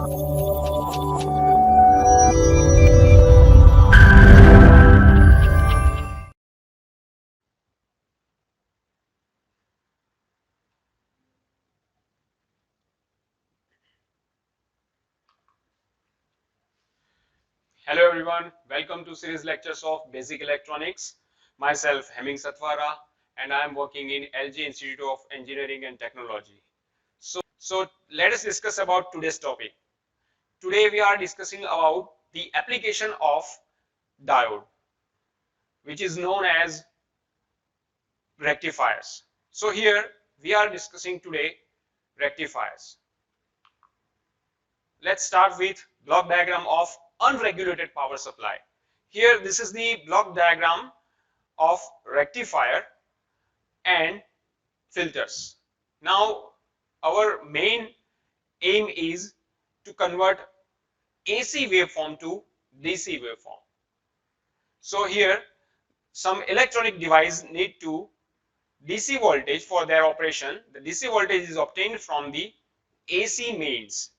Hello everyone, welcome to series lectures of Basic Electronics. Myself Heming Satwara and I am working in LG Institute of Engineering and Technology. So let us discuss about today's topic. Today we are discussing about the application of diode, which is known as rectifiers. So here we are discussing today rectifiers. Let's start with block diagram of unregulated power supply. Here this is the block diagram of rectifier and filters. Now our main aim is to convert AC waveform to DC waveform. So here some electronic device need to DC voltage for their operation. The DC voltage is obtained from the AC mains.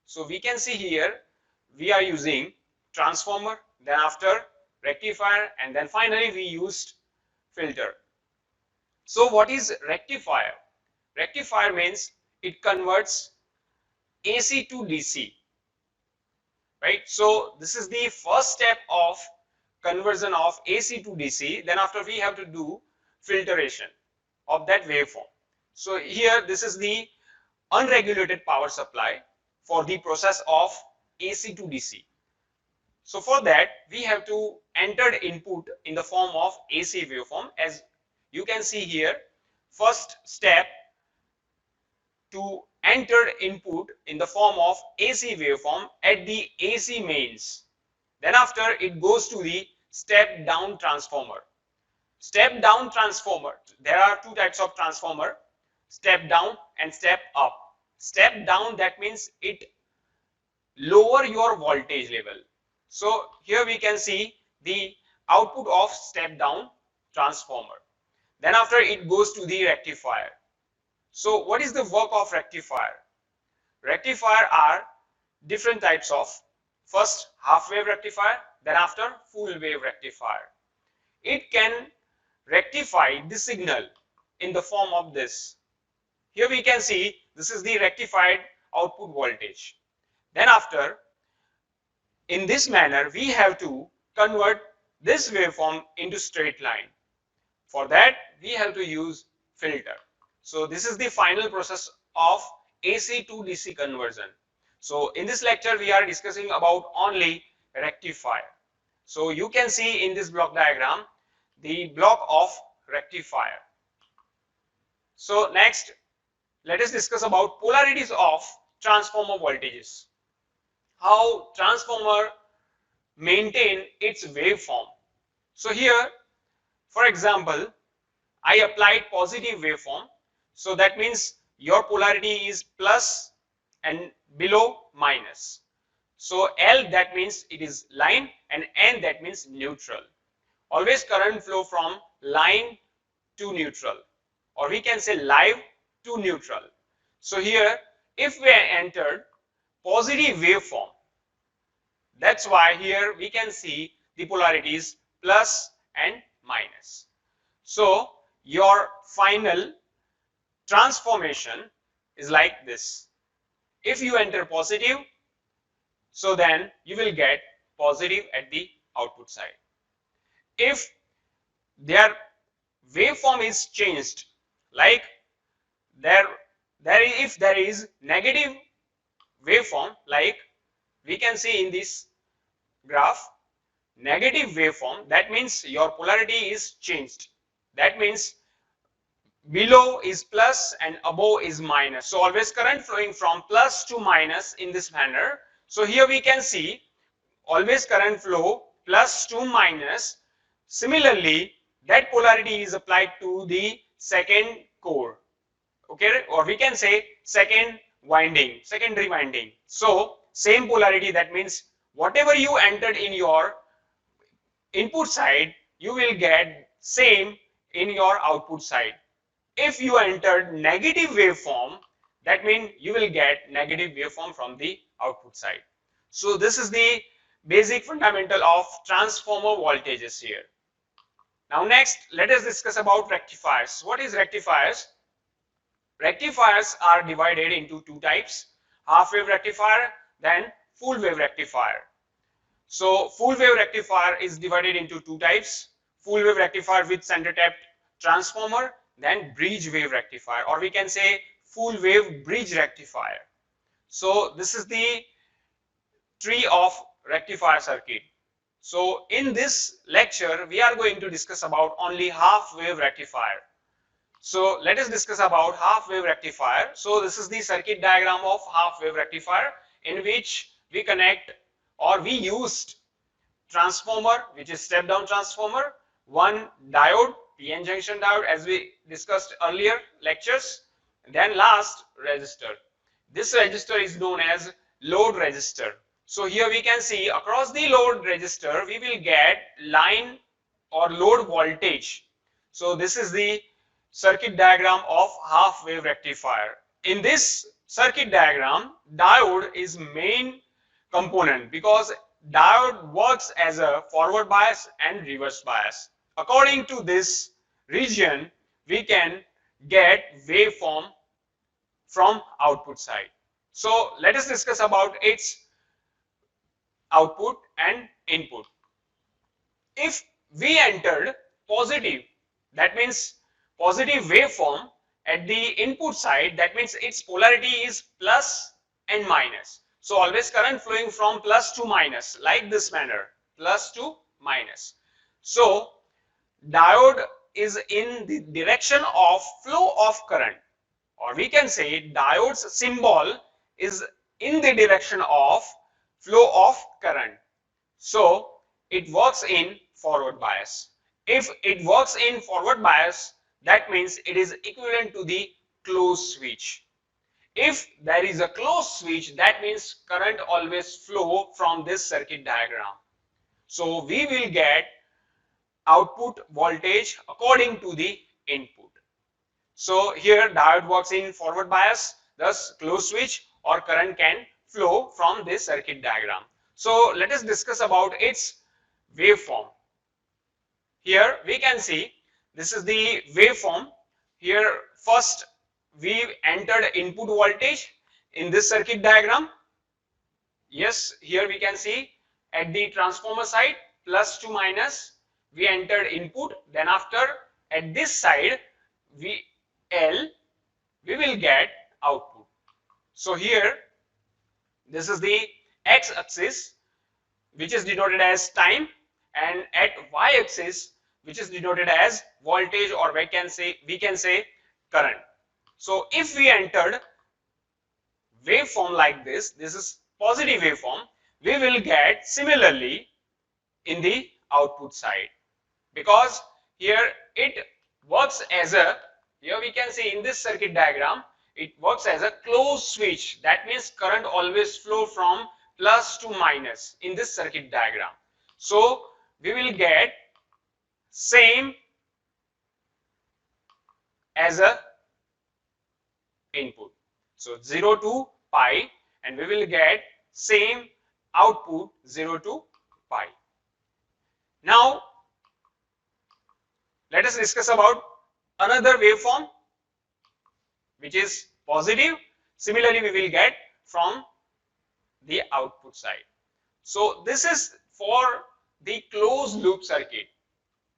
So we can see here we are using transformer, then after rectifier, and then finally we used filter. So what is rectifier? Rectifier means it converts AC to DC, right? So this is the first step of conversion of AC to DC. Then after we have to do filtration of that waveform. So here this is the unregulated power supply for the process of AC to DC. So for that we have to enter input in the form of AC waveform. As you can see here, first step to enter input in the form of AC waveform at the AC mains. Then after it goes to the step down transformer. Step down transformer, there are two types of transformer, step down and step up. Step down, that means it lower your voltage level. So here we can see the output of step down transformer. Then after it goes to the rectifier. So what is the work of rectifier? Rectifier are different types of, first half wave rectifier, then after full wave rectifier. It can rectify the signal in the form of this. Here we can see this is the rectified output voltage. Then after, in this manner we have to convert this waveform into straight line. For that we have to use filter. So this is the final process of AC to DC conversion. So in this lecture we are discussing about only rectifier. So you can see in this block diagram the block of rectifier. So next let us discuss about polarities of transformer voltages. How transformer maintain its waveform. So here for example I applied positive waveform. So that means your polarity is plus and below minus. So L, that means it is line, and N, that means neutral. Always current flow from line to neutral, or we can say live to neutral. So here if we entered positive waveform, that's why here we can see the polarities plus and minus. So your final transformation is like this. If you enter positive, so then you will get positive at the output side. If their waveform is changed, like if there is negative waveform, like we can see in this graph, negative waveform, that means your polarity is changed. That means below is plus and above is minus. So always current flowing from plus to minus in this manner. So here we can see always current flow plus to minus. Similarly, that polarity is applied to the second core, okay, or we can say second winding, secondary winding. So same polarity, that means whatever you entered in your input side, you will get same in your output side. If you entered negative waveform, that means you will get negative waveform from the output side. So this is the basic fundamental of transformer voltages here. Now next, let us discuss about rectifiers. What is rectifiers? Rectifiers are divided into two types, half wave rectifier, then full wave rectifier. So full wave rectifier is divided into two types, full wave rectifier with center tapped transformer, then bridge wave rectifier, or we can say full wave bridge rectifier. So this is the tree of rectifier circuit. So in this lecture, we are going to discuss about only half wave rectifier. So let us discuss about half wave rectifier. So this is the circuit diagram of half wave rectifier, in which we connect or we used transformer, which is step down transformer, one diode, PN junction diode, as we discussed earlier lectures, then last resistor. This resistor is known as load resistor. So here we can see across the load resistor we will get line or load voltage. So this is the circuit diagram of half wave rectifier. In this circuit diagram, diode is main component because diode works as a forward bias and reverse bias. According to this region, we can get waveform from output side. So let us discuss about its output and input. If we entered positive, that means positive waveform at the input side, that means its polarity is plus and minus. So always current flowing from plus to minus, like this manner, plus to minus. So diode is in the direction of flow of current, or we can say diode's symbol is in the direction of flow of current. So it works in forward bias. If it works in forward bias, that means it is equivalent to the closed switch. If there is a closed switch, that means current always flow from this circuit diagram. So we will get output voltage according to the input. So here diode works in forward bias, thus closed switch, or current can flow from this circuit diagram. So let us discuss about its waveform. Here we can see this is the waveform. Here first we entered input voltage in this circuit diagram. Yes, here we can see at the transformer side plus to minus we entered input, then after at this side we will get output. So here this is the x axis, which is denoted as time, and at y axis, which is denoted as voltage, or we can say current. So if we entered waveform like this is positive waveform, we will get similarly in the output side, because here it works as a, here we can see in this circuit diagram, it works as a closed switch. That means current always flow from plus to minus in this circuit diagram. So we will get same as a input. So 0 to pi, and we will get same output 0 to pi. Now let us discuss about another waveform which is positive. Similarly we will get from the output side. So this is for the closed loop circuit,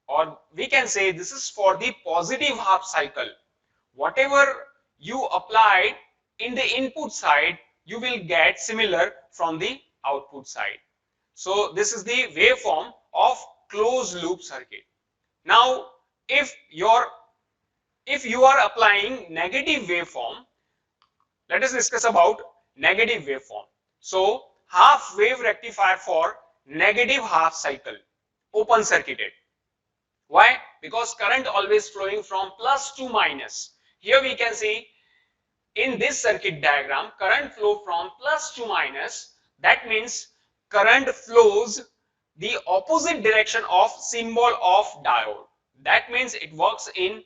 or we can say this is for the positive half cycle. Whatever you applied in the input side, you will get similar from the output side. So this is the waveform of closed loop circuit. Now if you are applying negative waveform, let us discuss about negative waveform. So half wave rectifier for negative half cycle, open circuited. Why? Because current always flowing from plus to minus. Here we can see in this circuit diagram, current flow from plus to minus. That means current flows the opposite direction of symbol of diode. That means it works in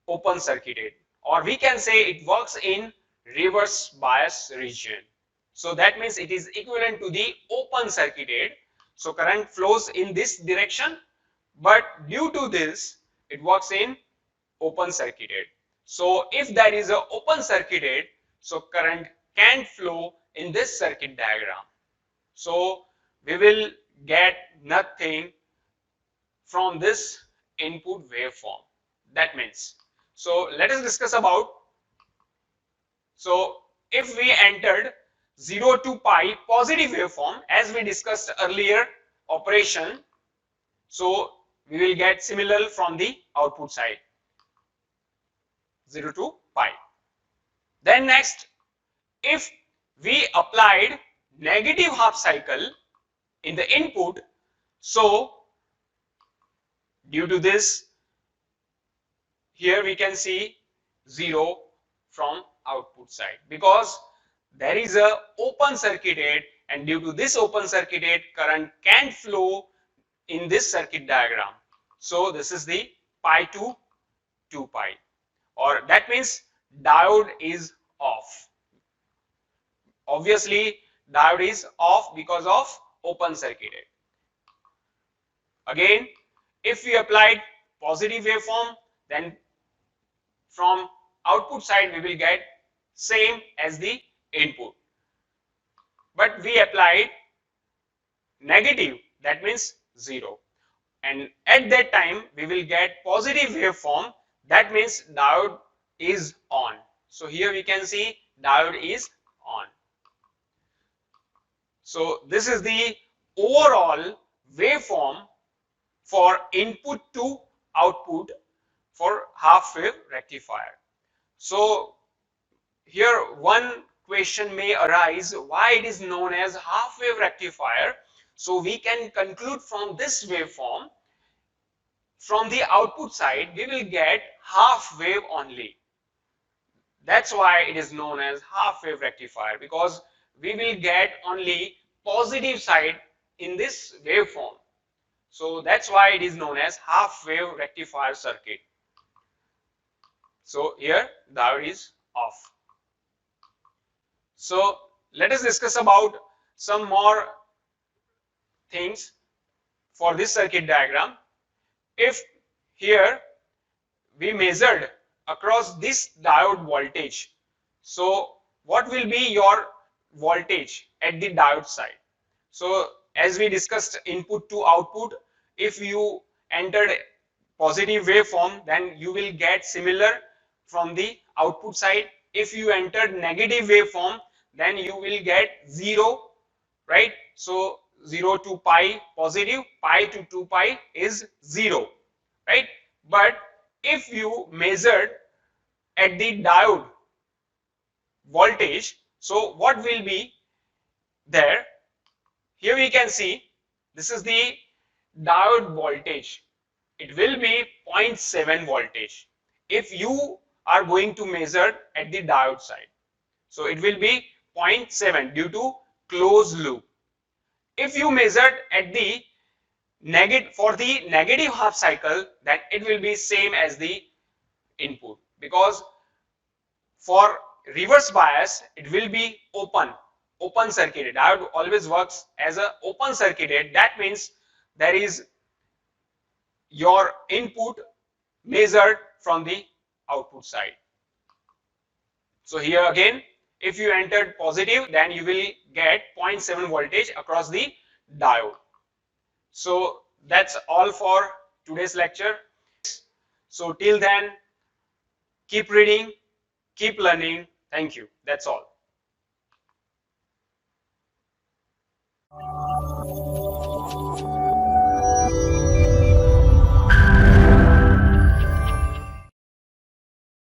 open circuited, or we can say it works in reverse bias region. So that means it is equivalent to the open circuited. So current flows in this direction, but due to this it works in open circuited. So if that is a open circuited, so current can flow in this circuit diagram. So we will get nothing from this input waveform. That means, so let us discuss about, so if we entered 0 to pi positive waveform as we discussed earlier operation, so we will get similar from the output side 0 to pi. Then next, if we applied negative half cycle in the input, so due to this here we can see 0 from output side because there is a open circuited, and due to this open circuited current can flow in this circuit diagram. So this is the pi to 2 pi, or that means diode is off. Obviously diode is off because of open circuited. Again, if we applied positive waveform, then from output side we will get same as the input, but we applied negative, that means 0, and at that time we will get positive waveform, that means diode is on. So here we can see diode is on. So this is the overall waveform for input to output for half wave rectifier. So here one question may arise, why it is known as half wave rectifier. So we can conclude from this waveform, from the output side we will get half wave only. That's why it is known as half wave rectifier, because we will get only positive side in this waveform. So that's why it is known as half wave rectifier circuit. So here diode is off. So let us discuss about some more things for this circuit diagram. If here we measured across this diode voltage, so what will be your voltage at the diode side? So as we discussed input to output, if you entered positive waveform, then you will get similar from the output side. If you entered negative waveform, then you will get 0, right? So 0 to pi positive, pi to 2 pi is 0, right? But if you measured at the diode voltage, so what will be there? Here we can see this is the diode voltage. It will be 0.7 voltage if you are going to measure at the diode side. So it will be 0.7 due to closed loop. If you measured at the for the negative half cycle, then it will be same as the input, because for reverse bias it will be open circuited. Diode always works as a open circuited. That means there is your input measured from the output side. So here again, if you entered positive, then you will get 0.7 voltage across the diode. So that's all for today's lecture. So till then, keep reading, keep learning. Thank you. That's all.